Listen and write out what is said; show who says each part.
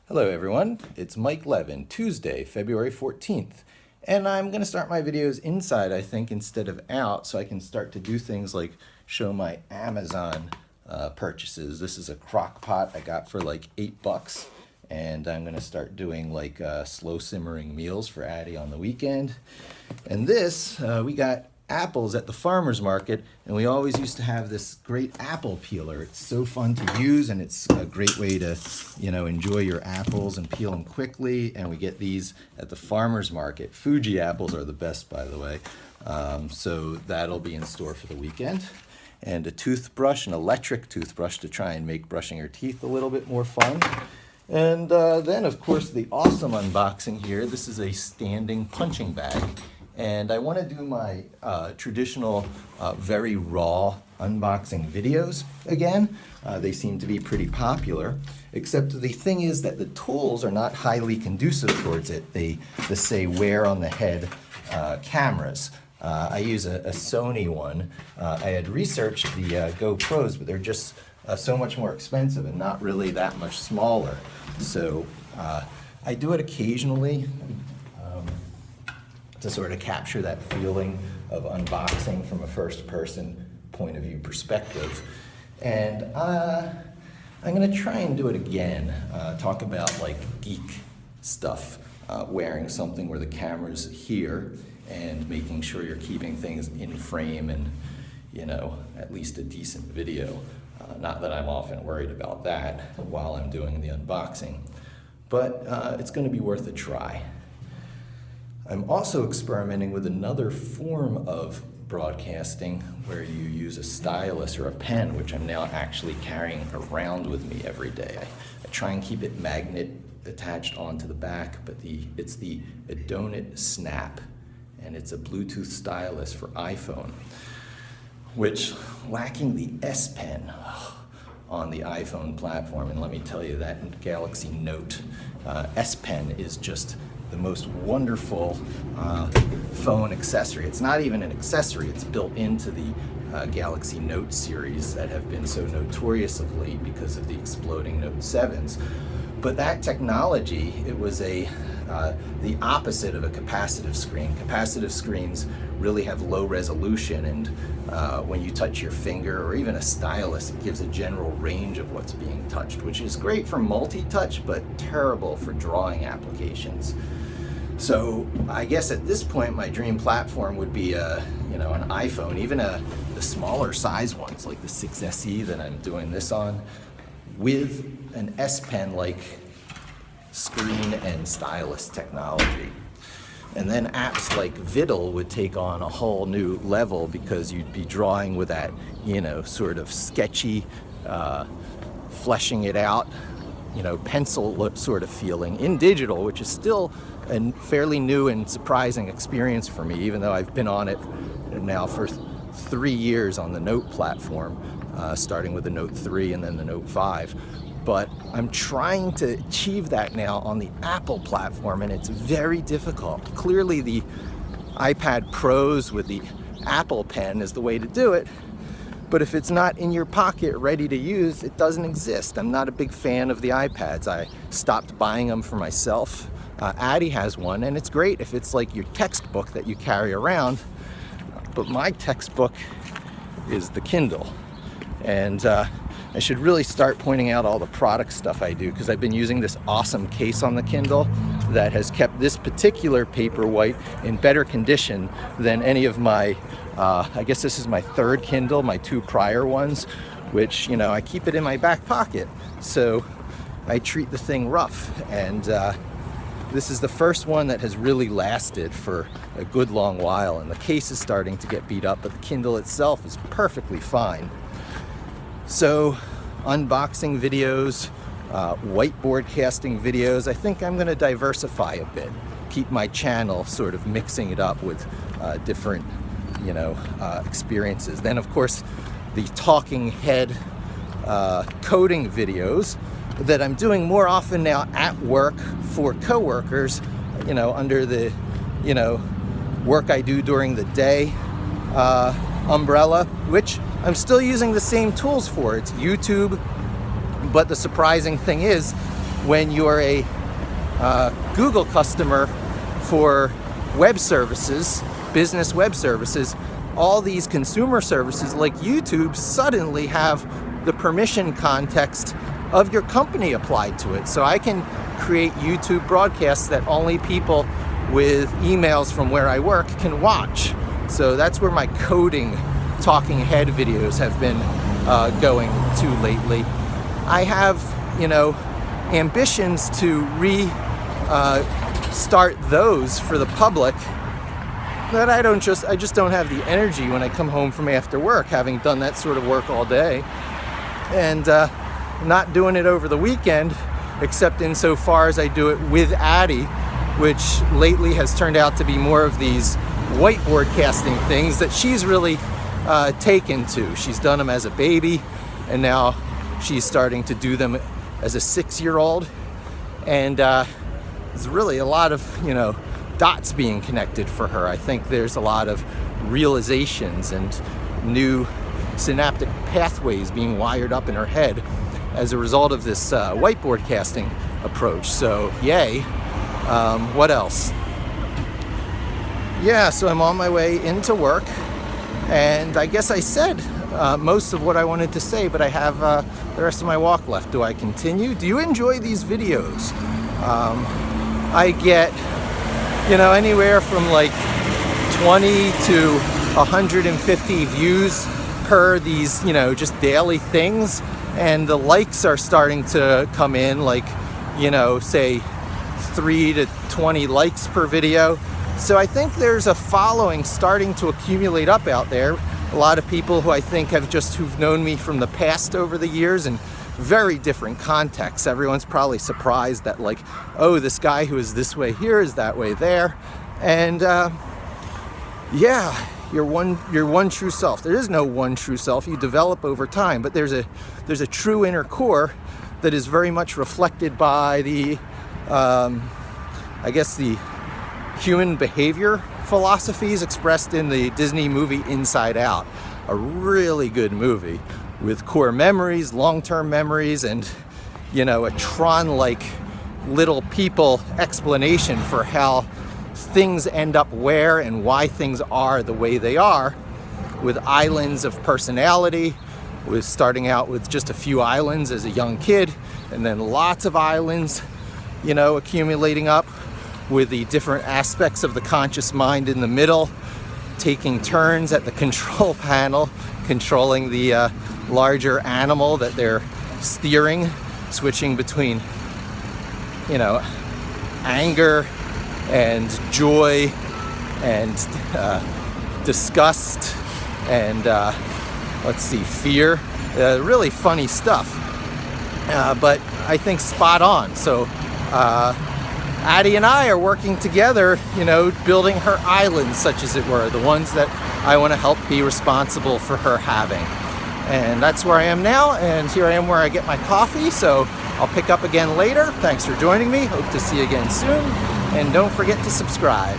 Speaker 1: Hello everyone, it's Mike Levin, Tuesday, February 14th. And I'm going to start my videos inside, I think, instead of out, so I can start to do things like show my Amazon purchases. This is a crock pot I got for like $8, and I'm going to start doing like slow simmering meals for Addie on the weekend. And this, we got apples at the farmer's market, and we always used to have this great apple peeler. It's so fun to use, and it's a great way to, enjoy your apples and peel them quickly. And we get these at the farmer's market. Fuji apples are the best, by the way. So that'll be in store for the weekend. And a toothbrush, an electric toothbrush, to try and make brushing your teeth a little bit more fun. And then, of course, the awesome unboxing here. This is a standing punching bag. And I want to do my traditional, very raw unboxing videos again. They seem to be pretty popular, except the thing is that the tools are not highly conducive towards it. They say wear on the head cameras. I use a Sony one. I had researched the GoPros, but they're just so much more expensive and not really that much smaller. So I do it occasionally. To sort of capture that feeling of unboxing from a first-person point of view perspective. And I'm going to try and do it again, talk about like geek stuff, wearing something where the camera's here and making sure you're keeping things in frame and, at least a decent video. Not that I'm often worried about that while I'm doing the unboxing, but it's going to be worth a try. I'm also experimenting with another form of broadcasting where you use a stylus or a pen, which I'm now actually carrying around with me every day. I try and keep it magnet attached onto the back, but it's the Adonit Snap, and it's a Bluetooth stylus for iPhone, which lacking the S Pen on the iPhone platform, and let me tell you, that Galaxy Note S Pen is just the most wonderful phone accessory. It's not even an accessory, it's built into the Galaxy Note series that have been so notorious of late because of the exploding Note 7s. But that technology, it was the opposite of a capacitive screen. Capacitive screens really have low resolution, and when you touch your finger or even a stylus, it gives a general range of what's being touched, which is great for multi-touch, but terrible for drawing applications. So I guess at this point, my dream platform would be an iPhone, even the smaller size ones like the 6SE that I'm doing this on, with an S Pen-like screen and stylus technology. And then apps like Viddle would take on a whole new level because you'd be drawing with that, sort of sketchy, fleshing it out, pencil sort of feeling in digital, which is still a fairly new and surprising experience for me, even though I've been on it now for 3 years on the Note platform, starting with the Note 3 and then the Note 5. But I'm trying to achieve that now on the Apple platform, and it's very difficult. Clearly the iPad Pros with the Apple Pen is the way to do it, but if it's not in your pocket ready to use, it doesn't exist. I'm not a big fan of the iPads. I stopped buying them for myself. Addie has one, and it's great if it's like your textbook that you carry around, but my textbook is the Kindle. And I should really start pointing out all the product stuff I do, because I've been using this awesome case on the Kindle that has kept this particular Paperwhite in better condition than any of my, I guess this is my third Kindle, my 2 prior ones, which, I keep it in my back pocket. So I treat the thing rough. And this is the first one that has really lasted for a good long while. And the case is starting to get beat up, but the Kindle itself is perfectly fine. So, unboxing videos, whiteboard casting videos, I think I'm going to diversify a bit. Keep my channel sort of mixing it up with different, experiences. Then, of course, the talking head coding videos that I'm doing more often now at work for coworkers, under the, work I do during the day umbrella, which I'm still using the same tools for. It's YouTube, but the surprising thing is when you're a Google customer for web services, business web services, all these consumer services like YouTube suddenly have the permission context of your company applied to it. So I can create YouTube broadcasts that only people with emails from where I work can watch. So that's where my coding talking head videos have been going to lately. I have, ambitions to start those for the public, but I just don't have the energy when I come home from after work, having done that sort of work all day, and not doing it over the weekend, except insofar as I do it with Addie, which lately has turned out to be more of these whiteboard casting things that she's really taken to. She's done them as a baby, and now she's starting to do them as a 6-year-old, and there's really a lot of dots being connected for her. I think there's a lot of realizations and new synaptic pathways being wired up in her head as a result of this whiteboard casting approach. So yay. What else? Yeah, so I'm on my way into work, and I guess I said most of what I wanted to say, but I have the rest of my walk left. Do I continue? Do you enjoy these videos? I get, anywhere from like 20 to 150 views per these, just daily things, and the likes are starting to come in, like, say 3 to 20 likes per video. So I think there's a following starting to accumulate up out there. A lot of people who I think who've known me from the past over the years in very different contexts. Everyone's probably surprised that, like, oh, this guy who is this way here is that way there. And yeah, you're one true self. There is no one true self. You develop over time, but there's a true inner core that is very much reflected by the the human behavior philosophies expressed in the Disney movie Inside Out. A really good movie with core memories, long-term memories, and a Tron-like little people explanation for how things end up where and why things are the way they are, with islands of personality, with starting out with just a few islands as a young kid, and then lots of islands, accumulating up, with the different aspects of the conscious mind in the middle, taking turns at the control panel, controlling the larger animal that they're steering, switching between, anger and joy and disgust and fear. Really funny stuff, but I think spot on. So Addie and I are working together, building her islands, such as it were, the ones that I want to help be responsible for her having. And that's where I am now, and here I am where I get my coffee, so I'll pick up again later. Thanks for joining me. Hope to see you again soon, and don't forget to subscribe.